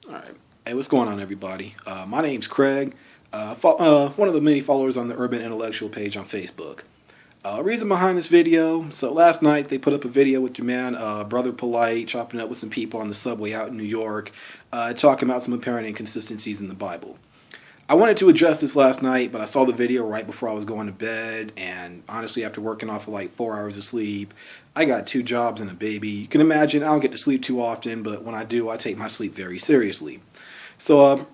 All right. Hey, what's going on, everybody? My name's Craig, one of the many followers on the Urban Intellectual page on Facebook. Reason behind this video, so last night they put up a video with your man, Brother Polite, chopping up with some people on the subway out in New York, talking about some apparent inconsistencies in the Bible. I wanted to address this last night, but I saw the video right before I was going to bed, and honestly, after working off of like 4 hours of sleep, I got 2 jobs and a baby. You can imagine I don't get to sleep too often, but when I do, I take my sleep very seriously. So,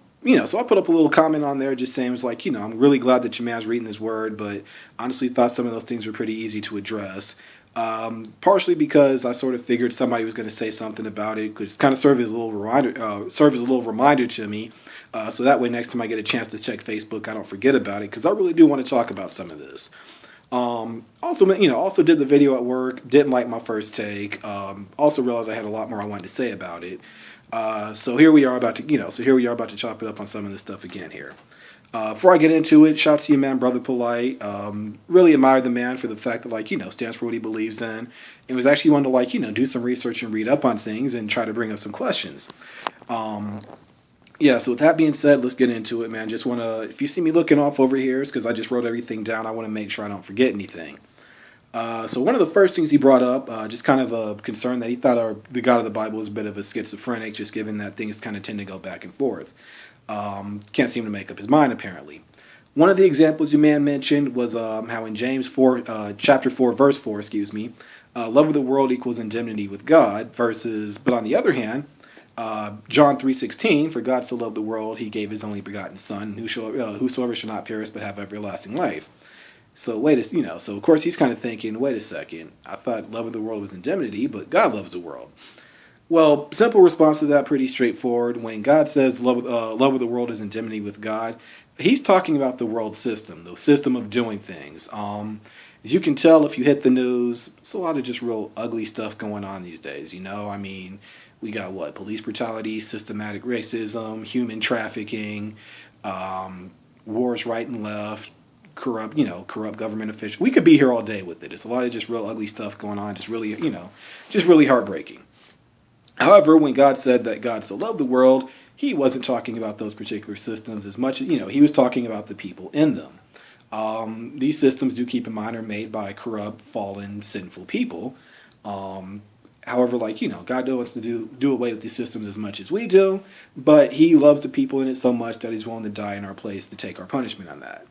so I put up a little comment on there just saying, I'm really glad that your man's reading his word, but honestly thought some of those things were pretty easy to address. Partially because I sort of figured somebody was going to say something about it, because kind of serve as a little reminder to me. So that way, next time I get a chance to check Facebook, I don't forget about it, because I really do want to talk about some of this. Also did the video at work. Didn't like my first take. Also realized I had a lot more I wanted to say about it. So here we are about to chop it up on some of this stuff again here. Before I get into it, shout out to you, man, Brother Polite. Really admire the man for the fact that, stands for what he believes in, and was actually one to, do some research and read up on things and try to bring up some questions. So with that being said, let's get into it, man. Just want to, if you see me looking off over here, it's because I just wrote everything down. I want to make sure I don't forget anything. So one of the first things he brought up, just kind of a concern that he thought the God of the Bible was a bit of a schizophrenic, just given that things kind of tend to go back and forth. Can't seem to make up his mind, apparently. One of the examples your man mentioned was how in James 4, chapter 4, verse 4, love of the world equals indemnity with God, but on the other hand, John 3:16, for God so loved the world, he gave his only begotten Son, whosoever shall not perish but have everlasting life. So so of course he's kind of thinking, wait a second, I thought love of the world was indemnity, but God loves the world. Well, simple response to that, pretty straightforward. When God says love of the world is indemnity with God, he's talking about the world system, the system of doing things. As you can tell if you hit the news, it's a lot of just real ugly stuff going on these days. We got police brutality, systematic racism, human trafficking, wars right and left, corrupt government officials. We could be here all day with it. It's a lot of just real ugly stuff going on, just really heartbreaking. However, when God said that God so loved the world, he wasn't talking about those particular systems as much as, he was talking about the people in them. These systems, do keep in mind, are made by corrupt, fallen, sinful people. However, God wants to do away with these systems as much as we do, but he loves the people in it so much that he's willing to die in our place to take our punishment on that.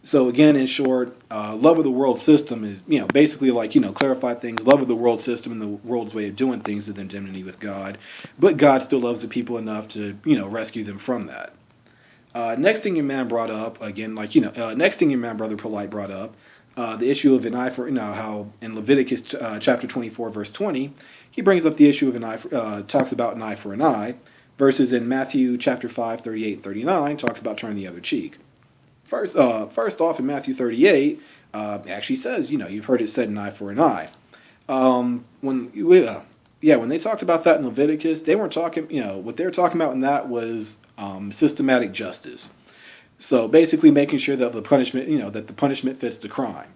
So again, in short, love of the world system is, basically clarify things. Love of the world system and the world's way of doing things is indemnity with God, but God still loves the people enough to, rescue them from that. Next thing your man brought up, next thing your man Brother Polite brought up, the issue of an eye for, how in Leviticus chapter 24, verse 20, he brings up the issue of an eye for, talks about an eye for an eye, versus in Matthew chapter 5, 38 and 39, talks about turning the other cheek. First off, in Matthew 38, it actually says, you've heard it said an eye for an eye. When they talked about that in Leviticus, they weren't talking, what they were talking about in that was systematic justice. So basically making sure that the punishment fits the crime.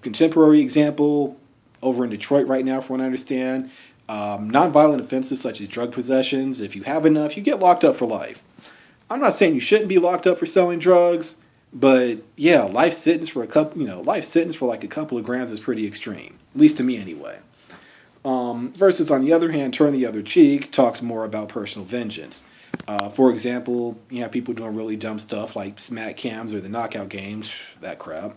Contemporary example over in Detroit right now, from what I understand, nonviolent offenses such as drug possessions, if you have enough, you get locked up for life. I'm not saying you shouldn't be locked up for selling drugs, but yeah, life sentence for a couple of grams is pretty extreme, at least to me anyway. Versus on the other hand, turn the other cheek talks more about personal vengeance. For example, you have people doing really dumb stuff like smack cams or the knockout games, that crap.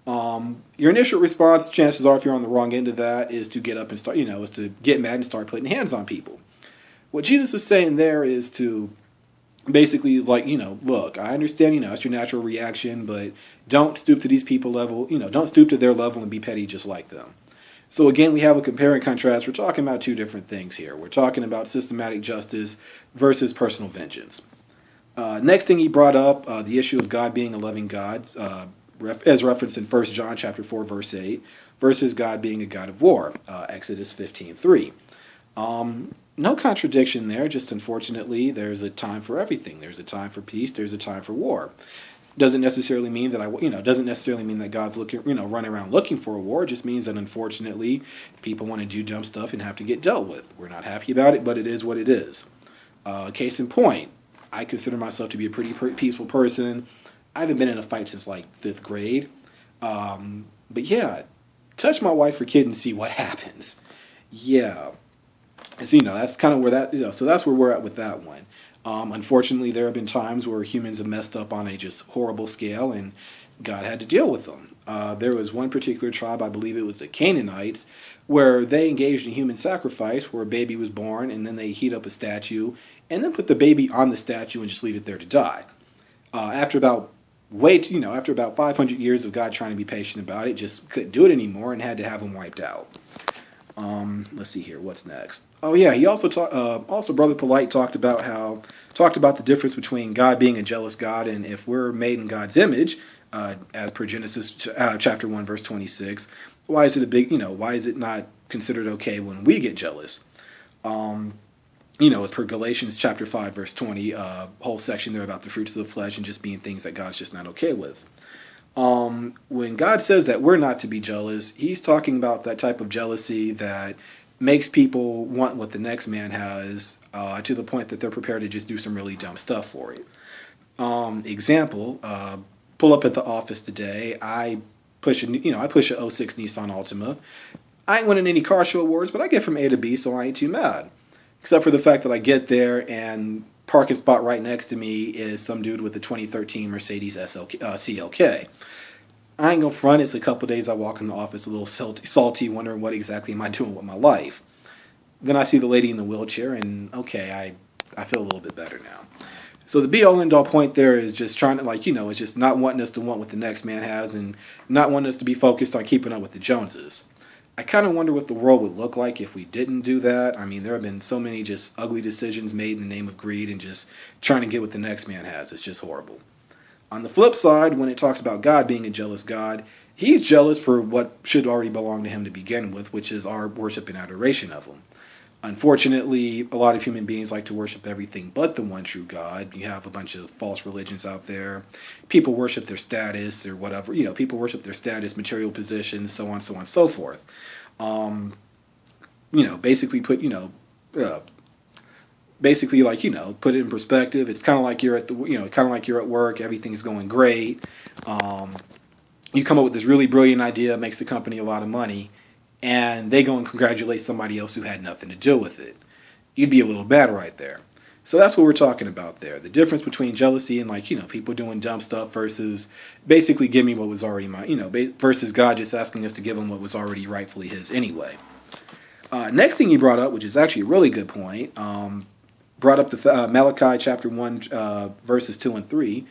Your initial response, chances are, if you're on the wrong end of that, is to get up and start, is to get mad and start putting hands on people. What Jesus is saying there is to basically, look, I understand, it's your natural reaction, but don't stoop to these people level, don't stoop to their level and be petty just like them. So again, we have a compare and contrast. We're talking about 2 different things here. We're talking about systematic justice versus personal vengeance. Next thing he brought up, the issue of God being a loving God, as referenced in 1 John chapter 4, verse 8, versus God being a God of war, Exodus 15:3. No contradiction there, just unfortunately, there's a time for everything. There's a time for peace, there's a time for war. Doesn't necessarily mean that God's running around looking for a war. It just means that unfortunately people want to do dumb stuff and have to get dealt with. We're not happy about it, but it is what it is. Case in point, I consider myself to be a pretty peaceful person. I haven't been in a fight since like fifth grade. But yeah, touch my wife or kid and see what happens. Yeah. So, that's kind of where so that's where we're at with that one. Unfortunately, there have been times where humans have messed up on a just horrible scale, and God had to deal with them. There was one particular tribe, I believe it was the Canaanites, where they engaged in human sacrifice, where a baby was born, and then they heat up a statue, and then put the baby on the statue and just leave it there to die. After about after about 500 years of God trying to be patient about it, just couldn't do it anymore and had to have them wiped out. Let's see here. What's next? Oh yeah, he also also Brother Polite talked about the difference between God being a jealous God and if we're made in God's image, as per Genesis chapter 1 verse 26. Why is it not considered okay when we get jealous? As per Galatians chapter 5 verse 20, whole section there about the fruits of the flesh and just being things that God's just not okay with. When God says that we're not to be jealous, he's talking about that type of jealousy that makes people want what the next man has, to the point that they're prepared to just do some really dumb stuff for it. Example, pull up at the office today. I push a '06 Nissan Altima. I ain't winning any car show awards, but I get from A to B, so I ain't too mad. Except for the fact that I get there and parking spot right next to me is some dude with a 2013 Mercedes CLK. I ain't gonna front. It's a couple days I walk in the office a little salty, wondering what exactly am I doing with my life. Then I see the lady in the wheelchair, and okay, I feel a little bit better now. So the be-all end-all point there is just trying to it's just not wanting us to want what the next man has and not wanting us to be focused on keeping up with the Joneses. I kind of wonder what the world would look like if we didn't do that. I mean, there have been so many just ugly decisions made in the name of greed and just trying to get what the next man has. It's just horrible. On the flip side, when it talks about God being a jealous God, he's jealous for what should already belong to him to begin with, which is our worship and adoration of him. Unfortunately, a lot of human beings like to worship everything but the one true God. You have a bunch of false religions out there. People worship their status or whatever. People worship their status, material positions, so on, so forth. Basically put it in perspective. It's kind of like you're at work. Everything's going great. You come up with this really brilliant idea, makes the company a lot of money, and they go and congratulate somebody else who had nothing to do with it. You'd be a little bad right there. So that's what we're talking about there. The difference between jealousy and people doing dumb stuff versus basically give me what was already mine, versus God just asking us to give him what was already rightfully his anyway. Next thing he brought up, which is actually a really good point, brought up the Malachi chapter 1, verses 2 and 3.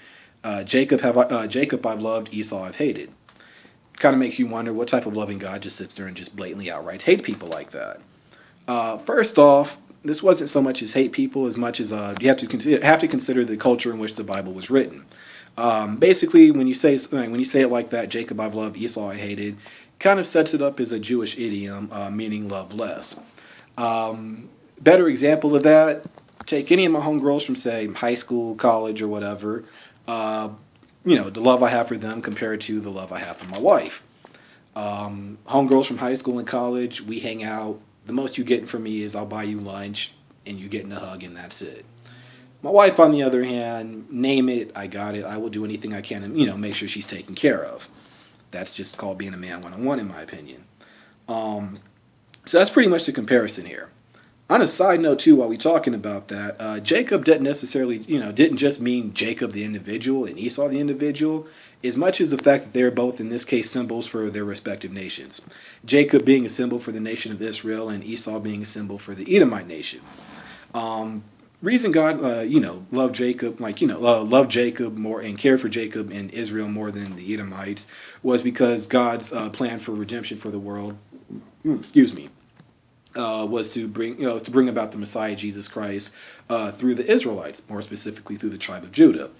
Jacob I've loved, Esau I've hated. Kind of makes you wonder what type of loving God just sits there and just blatantly outright hate people like that. First off, this wasn't so much as hate people as much as you have to consider the culture in which the Bible was written. Basically, when you say it like that, Jacob I've loved, Esau I hated, kind of sets it up as a Jewish idiom meaning love less. Better example of that, take any of my homegirls from, say, high school, college, or whatever. The love I have for them compared to the love I have for my wife. Homegirls from high school and college, we hang out. The most you get from me is I'll buy you lunch and you getting a hug and that's it. My wife, on the other hand, name it, I got it. I will do anything I can to, make sure she's taken care of. That's just called being a man one-on-one, in my opinion. So that's pretty much the comparison here. On a side note, too, while we're talking about that, Jacob didn't necessarily, didn't just mean Jacob the individual and Esau the individual, as much as the fact that they're both, in this case, symbols for their respective nations. Jacob being a symbol for the nation of Israel and Esau being a symbol for the Edomite nation. Reason God, loved Jacob, loved Jacob more and cared for Jacob and Israel more than the Edomites was because God's plan for redemption for the world, was to bring about the Messiah Jesus Christ through the Israelites, more specifically through the tribe of Judah.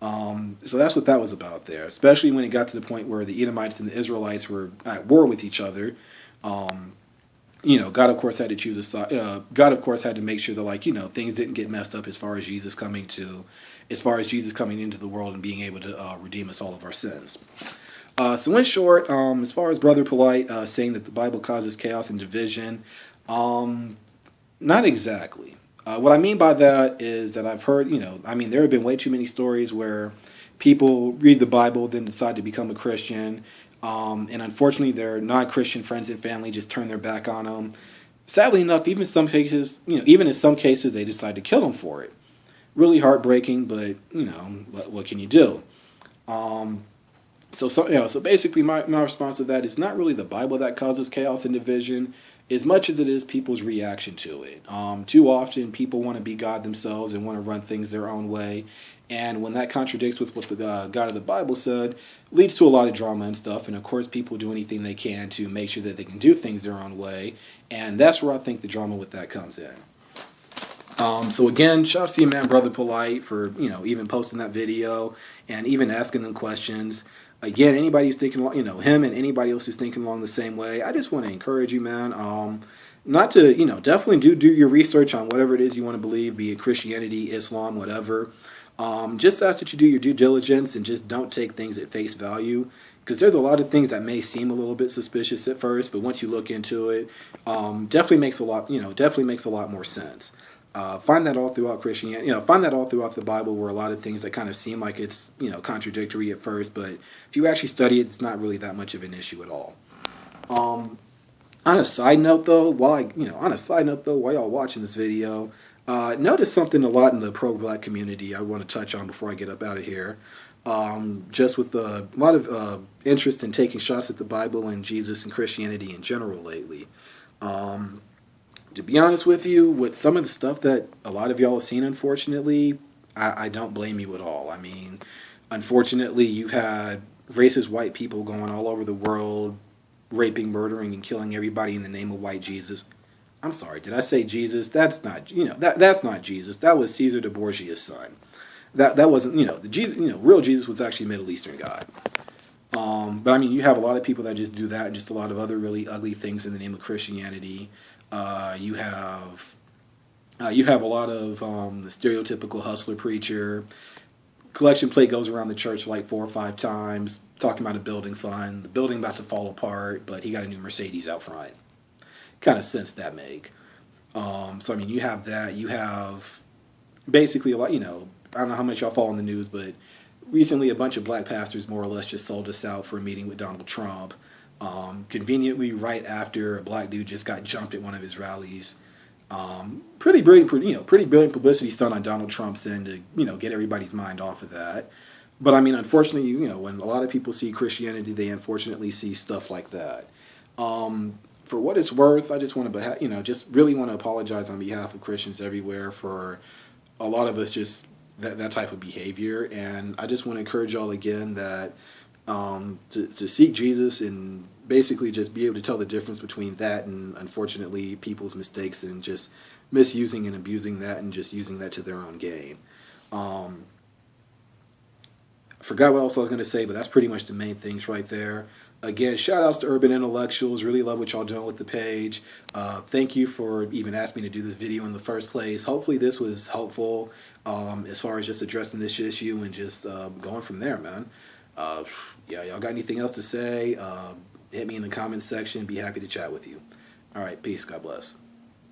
So that's what that was about there, especially when it got to the point where the Edomites and the Israelites were at war with each other. God of course had to choose a side. God of course had to make sure that things didn't get messed up as far as Jesus coming into the world and being able to redeem us all of our sins. So in short, as far as Brother Polite saying that the Bible causes chaos and division, not exactly. What I mean by that is that I've heard, I mean, there have been way too many stories where people read the Bible, then decide to become a Christian, and unfortunately, their non-Christian friends and family just turn their back on them. Sadly enough, even in some cases, even in some cases, they decide to kill them for it. Really heartbreaking, but what can you do? Um, so basically, my response to that is not really the Bible that causes chaos and division, as much as it is people's reaction to it. Too often, people want to be God themselves and want to run things their own way, and when that contradicts with what the God of the Bible said, leads to a lot of drama and stuff. And of course, people do anything they can to make sure that they can do things their own way, and that's where I think the drama with that comes in. So again, shout out to you, man, Brother Polite, for even posting that video and even asking them questions. Again, anybody who's thinking, him and anybody else who's thinking along the same way, I just want to encourage you, man. Not to, definitely do your research on whatever it is you want to believe, be it Christianity, Islam, whatever. Just ask that you do your due diligence and just don't take things at face value, because there's a lot of things that may seem a little bit suspicious at first, but once you look into it, definitely makes a lot, definitely makes a lot more sense. Find that all throughout Christianity. Find that all throughout the Bible, where a lot of things that kind of seem like it's contradictory at first, but if you actually study it, it's not really that much of an issue at all. On a side note, though, while y'all watching this video, notice something a lot in the pro-black community I want to touch on before I get up out of here. Just with a lot of interest in taking shots at the Bible and Jesus and Christianity in general lately. To be honest with you, with some of the stuff that a lot of y'all have seen, unfortunately, I don't blame you at all. I mean, unfortunately, you've had racist white people going all over the world, raping, murdering, and killing everybody in the name of white Jesus. I'm sorry, did I say Jesus? That's not, that's not Jesus. That was Caesar de Borgia's son. That wasn't, the Jesus, real Jesus was actually a Middle Eastern god. But I mean, you have a lot of people that just do that, and just a lot of other really ugly things in the name of Christianity. You have a lot of the stereotypical hustler preacher. Collection plate goes around the church like 4 or 5 times, talking about a building fund. The building about to fall apart, but he got a new Mercedes out front. Kind of sense that make. So I mean, you have that. You have basically a lot. I don't know how much y'all follow in the news, but recently a bunch of black pastors more or less just sold us out for a meeting with Donald Trump. Conveniently, right after a black dude just got jumped at one of his rallies. Pretty brilliant publicity stunt on Donald Trump's end to get everybody's mind off of that. But I mean, unfortunately, when a lot of people see Christianity, they unfortunately see stuff like that. For what it's worth, I just want to, just really want to apologize on behalf of Christians everywhere for a lot of us just that type of behavior, and I just want to encourage y'all again that to seek Jesus and basically just be able to tell the difference between that and, unfortunately, people's mistakes and just misusing and abusing that and just using that to their own gain. I forgot what else I was going to say, but that's pretty much the main things right there. Again, shout outs to Urban Intellectuals. Really love what y'all doing with the page. Thank you for even asking me to do this video in the first place. Hopefully this was helpful as far as just addressing this issue and just going from there, man. Yeah, y'all got anything else to say? Hit me in the comments section. Be happy to chat with you. All right, peace. God bless.